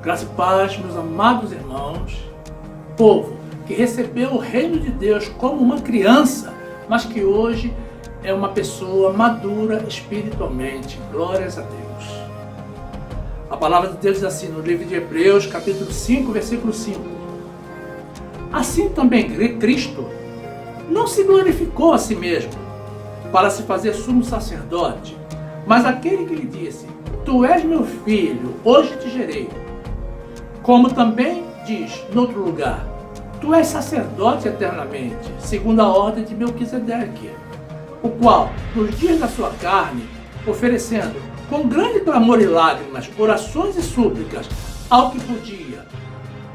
Graça e paz, meus amados irmãos, povo que recebeu o reino de Deus como uma criança, mas que hoje é uma pessoa madura espiritualmente. Glórias a Deus. A palavra de Deus diz assim no livro de Hebreus, capítulo 5, versículo 5. Assim também Cristo não se glorificou a si mesmo para se fazer sumo sacerdote, mas aquele que lhe disse: Tu és meu filho, hoje te gerei. Como também diz noutro lugar: Tu és sacerdote eternamente, segundo a ordem de Melquisedeque, o qual, nos dias da sua carne, oferecendo com grande clamor e lágrimas, orações e súplicas ao que podia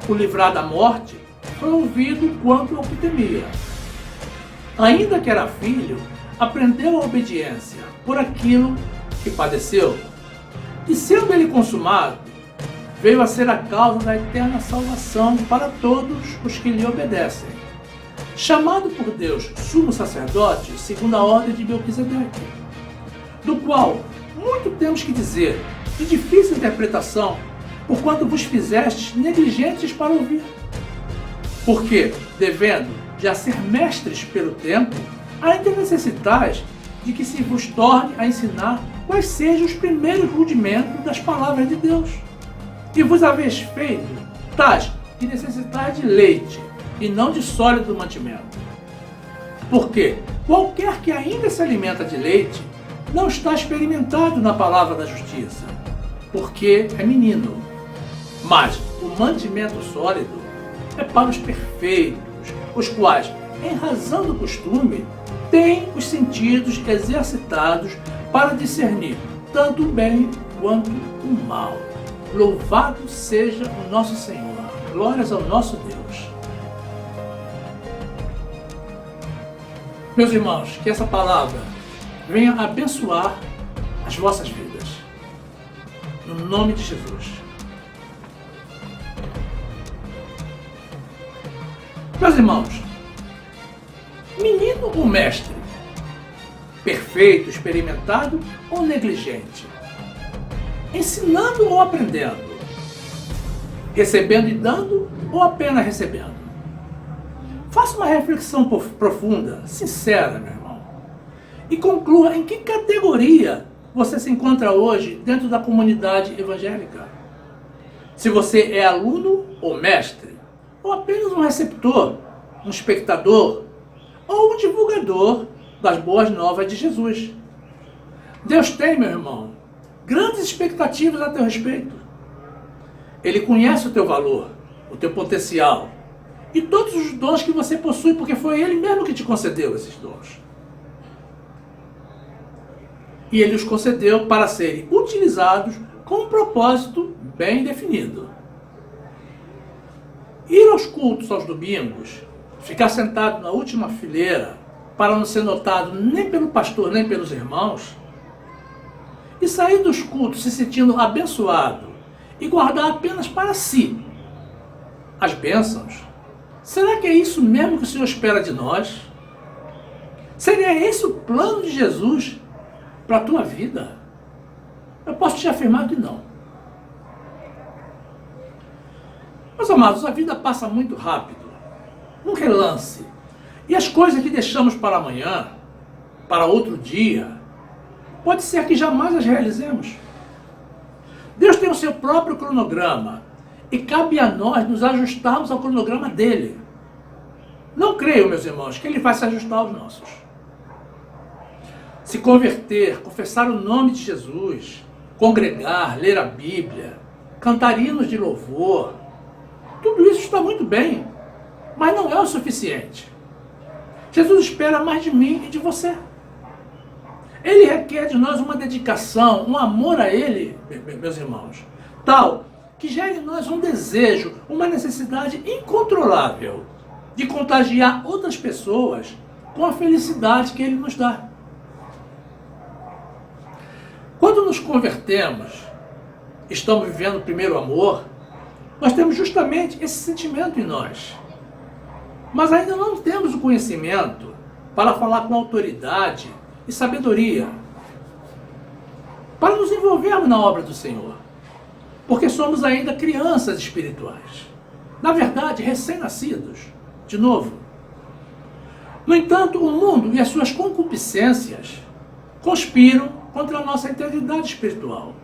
o livrar da morte, foi ouvido quanto ao que temia. Ainda que era filho, aprendeu a obediência por aquilo que padeceu. E sendo ele consumado, veio a ser a causa da eterna salvação para todos os que lhe obedecem. Chamado por Deus sumo sacerdote, segundo a ordem de Melquisedeque, do qual muito temos que dizer, de difícil interpretação, porquanto vos fizestes negligentes para ouvir. Porque, devendo já ser mestres pelo tempo, ainda necessitais de que se vos torne a ensinar quais sejam os primeiros rudimentos das palavras de Deus. E vos haveis feito tais que necessitais de leite, e não de sólido mantimento. Porque qualquer que ainda se alimenta de leite, não está experimentado na palavra da justiça, porque é menino. Mas o mantimento sólido é para os perfeitos, os quais, em razão do costume, têm os sentidos exercitados para discernir tanto o bem quanto o mal. Louvado seja o nosso Senhor. Glórias ao nosso Deus. Meus irmãos, que essa palavra venha abençoar as vossas vidas. No nome de Jesus. Meus irmãos, menino ou mestre? Perfeito, experimentado ou negligente? Ensinando ou aprendendo? Recebendo e dando ou apenas recebendo? Faça uma reflexão profunda, sincera, meu irmão, e conclua em que categoria você se encontra hoje dentro da comunidade evangélica. Se você é aluno ou mestre, ou apenas um receptor, um espectador, ou um divulgador das boas novas de Jesus. Deus tem, meu irmão, grandes expectativas a teu respeito. Ele conhece o teu valor, o teu potencial e todos os dons que você possui, porque foi Ele mesmo que te concedeu esses dons. E Ele os concedeu para serem utilizados com um propósito bem definido. Ir aos cultos aos domingos, ficar sentado na última fileira para não ser notado nem pelo pastor nem pelos irmãos, e sair dos cultos se sentindo abençoado e guardar apenas para si as bênçãos, será que é isso mesmo que o Senhor espera de nós? Seria esse o plano de Jesus para a tua vida? Eu posso te afirmar que não. Meus amados, a vida passa muito rápido, num relance, e as coisas que deixamos para amanhã, para outro dia, pode ser que jamais as realizemos. Deus tem o seu próprio cronograma e cabe a nós nos ajustarmos ao cronograma dele. Não creio, meus irmãos, que ele vai se ajustar aos nossos. Se converter, confessar o nome de Jesus, congregar, ler a Bíblia, cantar hinos de louvor, tudo isso está muito bem, mas não é o suficiente. Jesus espera mais de mim e de você. Ele requer de nós uma dedicação, um amor a Ele, meus irmãos, tal que gere em nós um desejo, uma necessidade incontrolável de contagiar outras pessoas com a felicidade que Ele nos dá. Quando nos convertemos, estamos vivendo o primeiro amor, nós temos justamente esse sentimento em nós. Mas ainda não temos o conhecimento para falar com autoridade e sabedoria, para nos envolvermos na obra do Senhor. porque somos ainda crianças espirituais. Na verdade, recém-nascidos. De novo. No entanto, o mundo e as suas concupiscências conspiram contra a nossa integridade espiritual.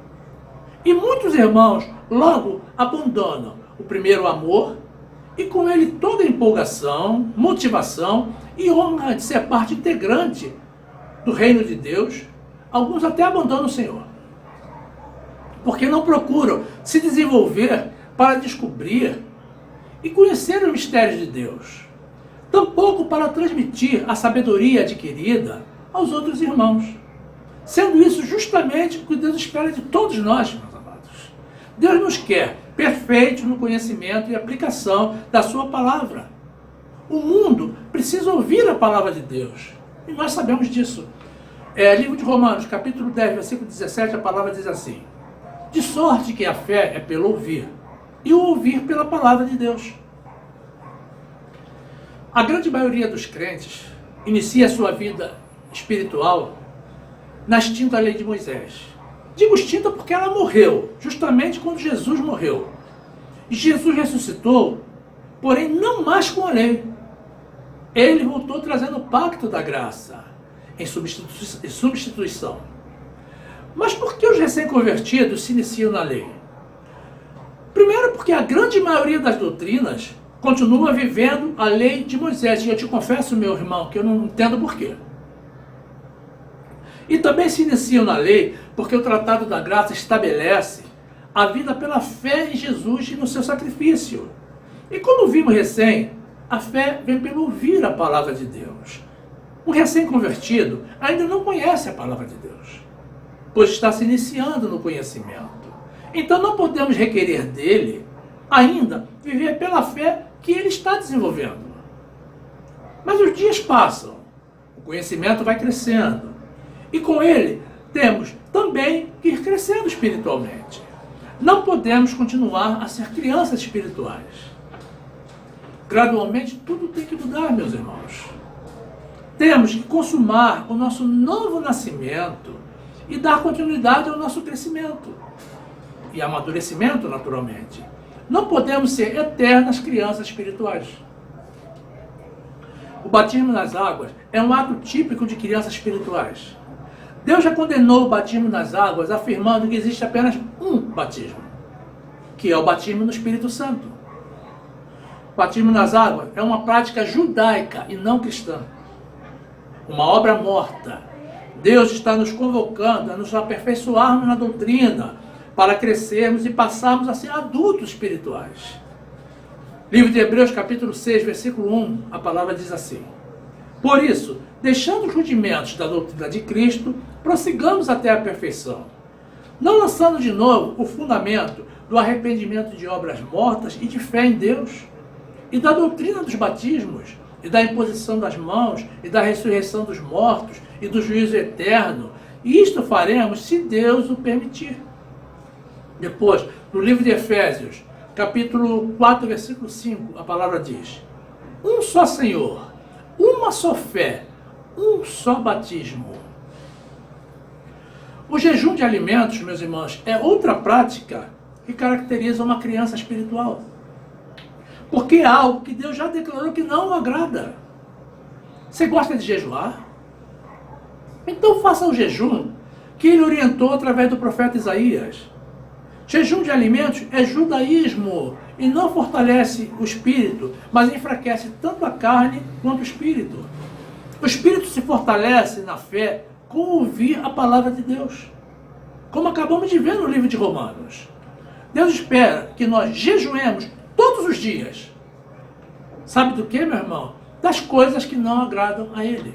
E muitos irmãos logo abandonam o primeiro amor e com ele toda a empolgação, motivação e honra de ser parte integrante do reino de Deus. Alguns até abandonam o Senhor, porque não procuram se desenvolver para descobrir e conhecer os mistérios de Deus, tampouco para transmitir a sabedoria adquirida aos outros irmãos, sendo isso justamente o que Deus espera de todos nós, meus amados. Deus nos quer perfeitos no conhecimento e aplicação da sua palavra. O mundo precisa ouvir a palavra de Deus, e nós sabemos disso. Livro de Romanos, capítulo 10, versículo 17, a palavra diz assim: de sorte que a fé é pelo ouvir, e o ouvir pela palavra de Deus. A grande maioria dos crentes inicia a sua vida espiritual na extinta lei de Moisés. Digo extinta porque ela morreu, justamente quando Jesus morreu. E Jesus ressuscitou, porém não mais com a lei. Ele voltou trazendo o pacto da graça em substituição. Mas por que os recém-convertidos se iniciam na lei? Primeiro, porque a grande maioria das doutrinas continua vivendo a lei de Moisés. E eu te confesso, meu irmão, que eu não entendo por quê. E também se iniciam na lei porque o Tratado da Graça estabelece a vida pela fé em Jesus e no seu sacrifício. E como vimos recém, a fé vem pelo ouvir a palavra de Deus. O recém-convertido ainda não conhece a palavra de Deus, pois está se iniciando no conhecimento. Então não podemos requerer dele ainda viver pela fé que ele está desenvolvendo. Mas os dias passam, o conhecimento vai crescendo, e com ele temos também que ir crescendo espiritualmente. Não podemos continuar a ser crianças espirituais. Gradualmente tudo tem que mudar, meus irmãos. Temos que consumar o nosso novo nascimento e dar continuidade ao nosso crescimento e amadurecimento, naturalmente. Não podemos ser eternas crianças espirituais. O batismo nas águas é um ato típico de crianças espirituais. Deus já condenou o batismo nas águas, afirmando que existe apenas um batismo, que é o batismo no Espírito Santo. O batismo nas águas é uma prática judaica e não cristã. Uma obra morta. Deus está nos convocando a nos aperfeiçoarmos na doutrina, para crescermos e passarmos a ser adultos espirituais. Livro de Hebreus, capítulo 6, versículo 1, a palavra diz assim: por isso, deixando os rudimentos da doutrina de Cristo, prossigamos até a perfeição, não lançando de novo o fundamento do arrependimento de obras mortas e de fé em Deus, e da doutrina dos batismos, e da imposição das mãos, e da ressurreição dos mortos, e do juízo eterno. E isto faremos se Deus o permitir. Depois, no livro de Efésios, capítulo 4, versículo 5, a palavra diz: um só Senhor, uma só fé, um só batismo. O jejum de alimentos, meus irmãos, é outra prática que caracteriza uma criança espiritual. Porque é algo que Deus já declarou que não o agrada. Você gosta de jejuar? Então faça o jejum que ele orientou através do profeta Isaías. Jejum de alimentos é judaísmo e não fortalece o espírito, mas enfraquece tanto a carne quanto o espírito. O espírito se fortalece na fé com ouvir a palavra de Deus, como acabamos de ver no livro de Romanos. Deus espera que nós jejuemos todos os dias. Sabe do que, meu irmão? Das coisas que não agradam a Ele.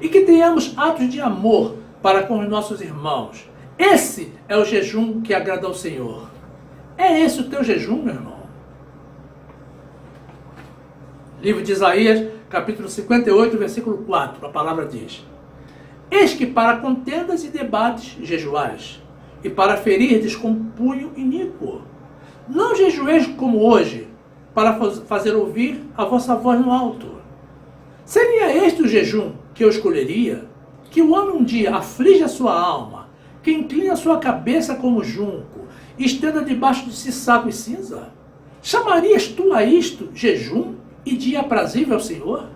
E que tenhamos atos de amor para com os nossos irmãos. Esse é o jejum que agrada ao Senhor. É esse o teu jejum, meu irmão? Livro de Isaías, capítulo 58, versículo 4, a palavra diz: eis que para contendas e debates jejuais, e para ferirdes com punho iníquo. Não jejueis como hoje, para fazer ouvir a vossa voz no alto. Seria este o jejum que eu escolheria? Que o homem um dia aflige a sua alma, que inclina sua cabeça como junco e estenda debaixo de si saco e cinza? Chamarias tu a isto jejum e dia aprazível ao Senhor?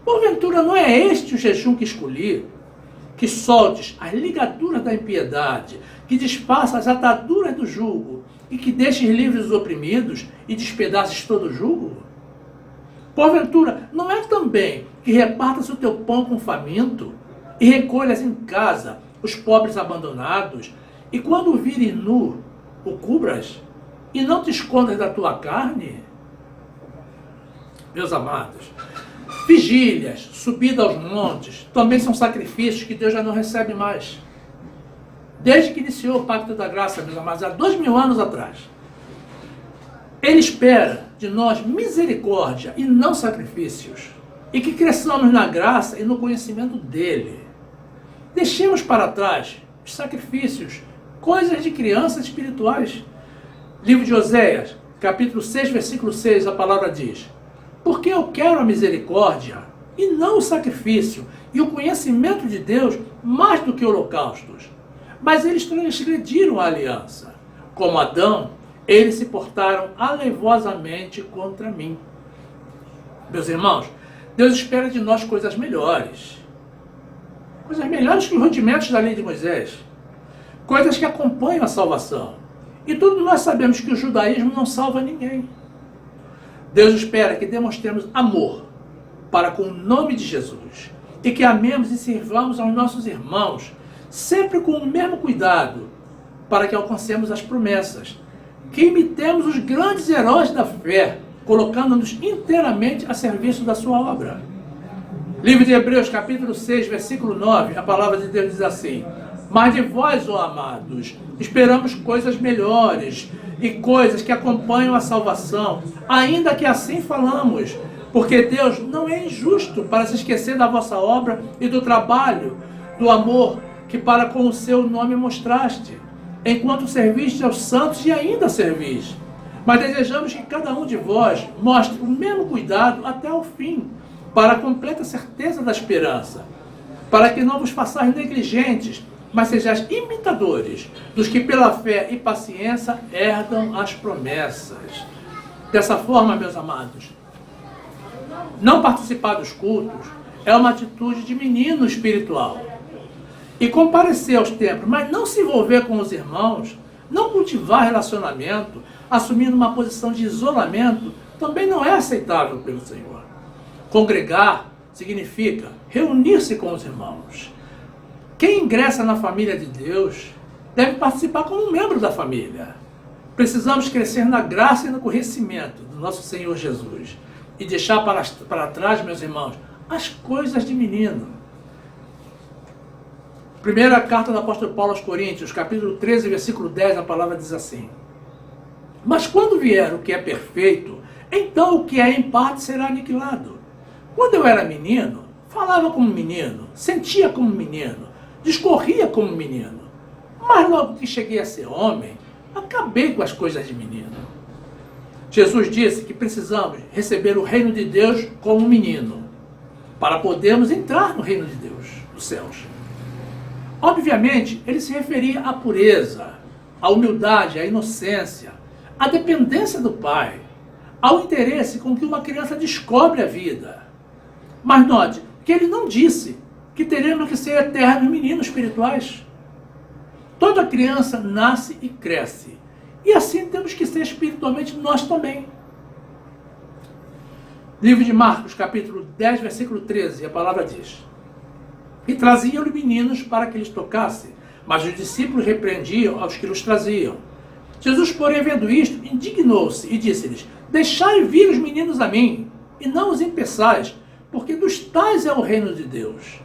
Porventura não é este o jejum que escolhi, que soltes as ligaduras da impiedade, que desfaça as ataduras do jugo, e que deixes livres os oprimidos e despedaces todo o jugo? Porventura não é também que repartas o teu pão com o faminto, e recolhas em casa os pobres abandonados, e quando o vires nu, o cubras, e não te escondas da tua carne? Meus amados, vigílias, subida aos montes, também são sacrifícios que Deus já não recebe mais. Desde que iniciou o Pacto da Graça, meus amados, há 2000 anos atrás. Ele espera de nós misericórdia e não sacrifícios, e que cresçamos na graça e no conhecimento dele. Deixemos para trás os sacrifícios, coisas de crianças espirituais. Livro de Oséias, capítulo 6, versículo 6, a palavra diz: porque eu quero a misericórdia e não o sacrifício, e o conhecimento de Deus mais do que holocaustos. Mas eles transgrediram a aliança. Como Adão, eles se portaram alevosamente contra mim. Meus irmãos, Deus espera de nós coisas melhores. Coisas melhores que os rudimentos da lei de Moisés. Coisas que acompanham a salvação. E todos nós sabemos que o judaísmo não salva ninguém. Deus espera que demonstremos amor para com o nome de Jesus. E que amemos e sirvamos aos nossos irmãos, sempre com o mesmo cuidado, para que alcancemos as promessas. Que imitemos os grandes heróis da fé, colocando-nos inteiramente a serviço da sua obra. Livro de Hebreus, capítulo 6, versículo 9, a palavra de Deus diz assim: mas de vós, ó amados, esperamos coisas melhores e coisas que acompanham a salvação, ainda que assim falamos, porque Deus não é injusto para se esquecer da vossa obra e do trabalho, do amor que para com o seu nome mostraste, enquanto serviste aos santos e ainda servis. Mas desejamos que cada um de vós mostre o mesmo cuidado até o fim, para a completa certeza da esperança, para que não vos façais negligentes, mas sejais imitadores dos que pela fé e paciência herdam as promessas. Dessa forma, meus amados, não participar dos cultos é uma atitude de menino espiritual. E comparecer aos templos, mas não se envolver com os irmãos, não cultivar relacionamento, assumindo uma posição de isolamento, também não é aceitável pelo Senhor. Congregar significa reunir-se com os irmãos. Quem ingressa na família de Deus deve participar como membro da família. Precisamos crescer na graça e no conhecimento do nosso Senhor Jesus e deixar para trás, meus irmãos, as coisas de menino. Primeira carta do apóstolo Paulo aos Coríntios, capítulo 13, versículo 10, a palavra diz assim: mas quando vier o que é perfeito, então o que é em parte será aniquilado. Quando eu era menino, falava como menino, sentia como menino, discorria como menino. Mas logo que cheguei a ser homem, acabei com as coisas de menino. Jesus disse que precisamos receber o reino de Deus como menino, para podermos entrar no reino de Deus, dos céus. Obviamente, ele se referia à pureza, à humildade, à inocência, à dependência do Pai, ao interesse com que uma criança descobre a vida. Mas note que ele não disse que teremos que ser eternos meninos espirituais. Toda criança nasce e cresce. E assim temos que ser espiritualmente nós também. Livro de Marcos, capítulo 10, versículo 13, a palavra diz: e traziam-lhe meninos para que lhes tocasse, mas os discípulos repreendiam aos que os traziam. Jesus, porém, vendo isto, indignou-se e disse-lhes: deixai vir os meninos a mim, e não os impeçais, porque dos tais é o reino de Deus.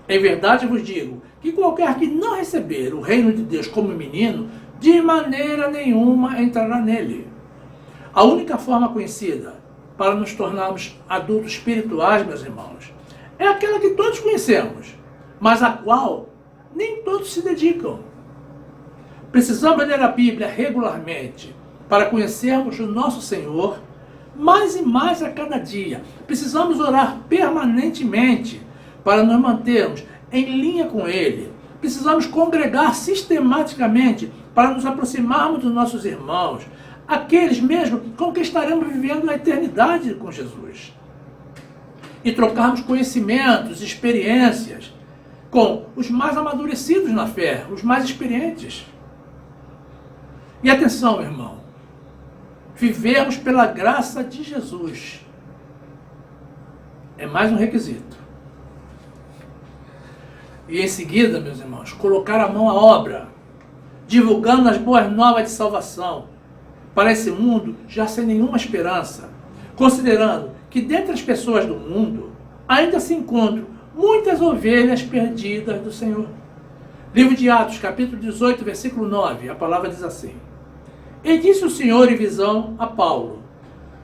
Em verdade vos digo, que qualquer que não receber o reino de Deus como menino, de maneira nenhuma entrará nele. A única forma conhecida para nos tornarmos adultos espirituais, meus irmãos, é aquela que todos conhecemos, mas a qual nem todos se dedicam. Precisamos ler a Bíblia regularmente para conhecermos o nosso Senhor mais e mais a cada dia. Precisamos orar permanentemente para nos mantermos em linha com Ele, Precisamos congregar sistematicamente para nos aproximarmos dos nossos irmãos, aqueles mesmo com que estaremos vivendo a eternidade com Jesus. E trocarmos conhecimentos, experiências com os mais amadurecidos na fé, os mais experientes. E atenção, meu irmão, vivermos pela graça de Jesus é mais um requisito. E em seguida, meus irmãos, colocar a mão à obra, divulgando as boas novas de salvação para esse mundo já sem nenhuma esperança, considerando que dentre as pessoas do mundo ainda se encontram muitas ovelhas perdidas do Senhor. Livro de Atos, capítulo 18, versículo 9, a palavra diz assim: E disse o Senhor em visão a Paulo: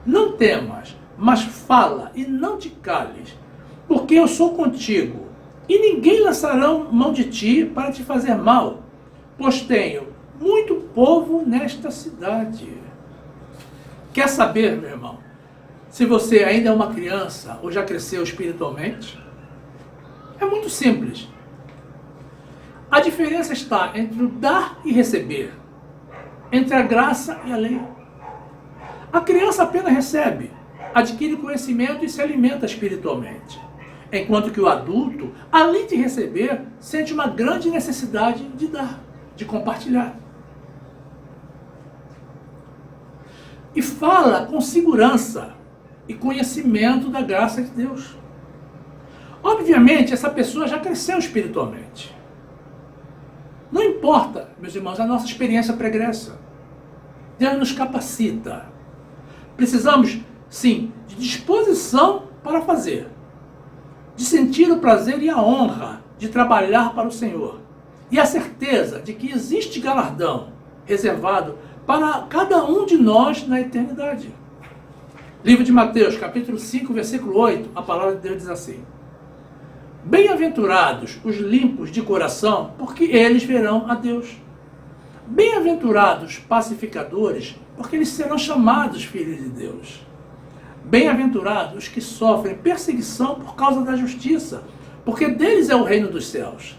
Não temas, mas fala e não te cales, porque eu sou contigo, e ninguém lançará mão de ti para te fazer mal, pois tenho muito povo nesta cidade. Quer saber, meu irmão, se você ainda é uma criança ou já cresceu espiritualmente? É muito simples. A diferença está entre o dar e receber, entre a graça e a lei. A criança apenas recebe, adquire conhecimento e se alimenta espiritualmente, enquanto que o adulto, além de receber, sente uma grande necessidade de dar, de compartilhar. E fala com segurança e conhecimento da graça de Deus. Obviamente, essa pessoa já cresceu espiritualmente. Não importa, meus irmãos, a nossa experiência pregressa. Deus nos capacita. Precisamos, sim, de disposição para fazer, de sentir o prazer e a honra de trabalhar para o Senhor, e a certeza de que existe galardão reservado para cada um de nós na eternidade. Livro de Mateus, capítulo 5, versículo 8, a palavra de Deus diz assim: Bem-aventurados os limpos de coração, porque eles verão a Deus. Bem-aventurados pacificadores, porque eles serão chamados filhos de Deus. Bem-aventurados os que sofrem perseguição por causa da justiça, porque deles é o reino dos céus.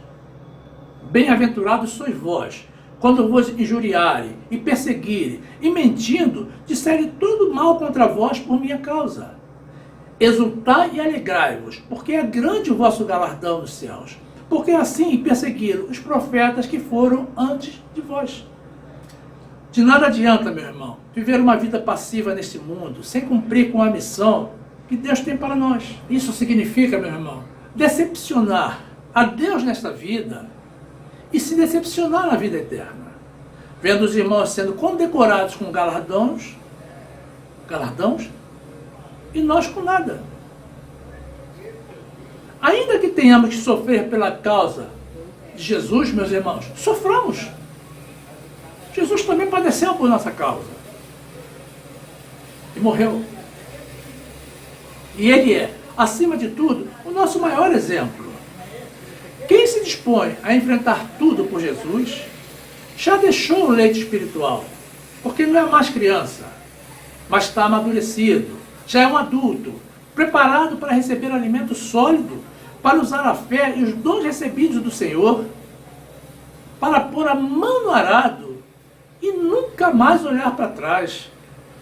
Bem-aventurados sois vós, quando vos injuriarem e perseguirem, e mentindo, disserem todo mal contra vós por minha causa. Exultai e alegrai-vos, porque é grande o vosso galardão nos céus, porque assim perseguiram os profetas que foram antes de vós. De nada adianta, meu irmão, viver uma vida passiva neste mundo, sem cumprir com a missão que Deus tem para nós. Isso significa, meu irmão, decepcionar a Deus nesta vida e se decepcionar na vida eterna, vendo os irmãos sendo condecorados com galardões, e nós com nada. Ainda que tenhamos que sofrer pela causa de Jesus, meus irmãos, soframos. Jesus também padeceu por nossa causa e morreu. E Ele é, acima de tudo, o nosso maior exemplo. Quem se dispõe a enfrentar tudo por Jesus, já deixou o leite espiritual, porque não é mais criança, mas está amadurecido, já é um adulto, preparado para receber alimento sólido, para usar a fé e os dons recebidos do Senhor, para pôr a mão no arado e nunca mais olhar para trás.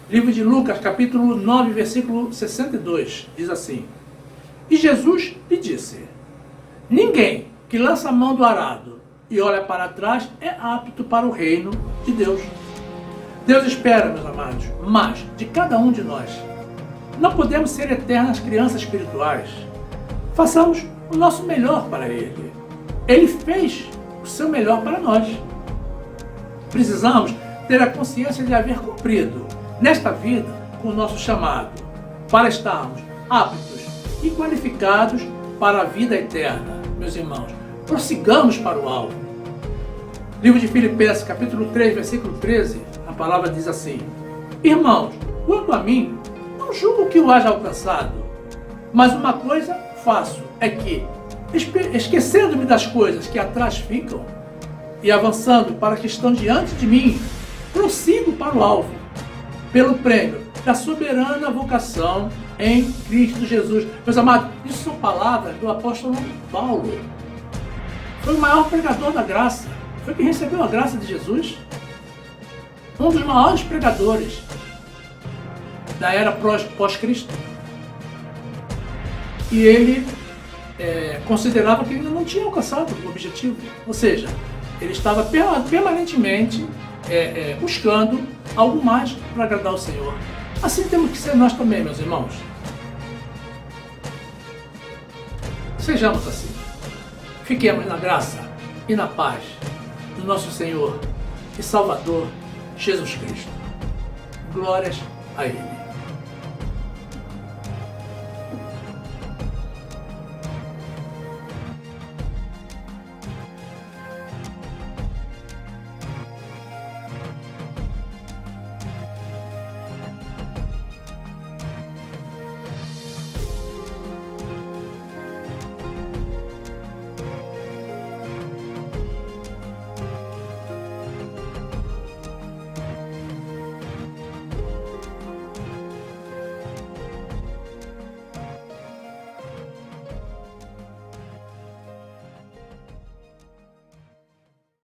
Livro de Lucas, capítulo 9, versículo 62, diz assim: E Jesus lhe disse: Ninguém que lança a mão do arado e olha para trás é apto para o reino de Deus. Deus espera, meus amados, mais de cada um de nós. Não podemos ser eternas crianças espirituais. Façamos o nosso melhor para Ele. Ele fez o seu melhor para nós. Precisamos ter a consciência de haver cumprido nesta vida com o nosso chamado, para estarmos aptos e qualificados para a vida eterna. Meus irmãos, prossigamos para o alvo. Livro de Filipenses, capítulo 3, versículo 13, a palavra diz assim: Irmãos, quanto a mim, não julgo que o haja alcançado, mas uma coisa faço, é que, esquecendo-me das coisas que atrás ficam, e avançando para que estão diante de mim, prossigo para o alvo, pelo prêmio da soberana vocação em Cristo Jesus. Meus amados, isso são palavras do apóstolo Paulo. Foi o maior pregador da graça. Foi quem recebeu a graça de Jesus. Um dos maiores pregadores da era pós-Cristo. E ele considerava que ele ainda não tinha alcançado o objetivo. Ou seja, ele estava permanentemente buscando algo mais para agradar ao Senhor. Assim temos que ser nós também, meus irmãos. Sejamos assim. Fiquemos na graça e na paz do nosso Senhor e Salvador Jesus Cristo. Glórias a Ele.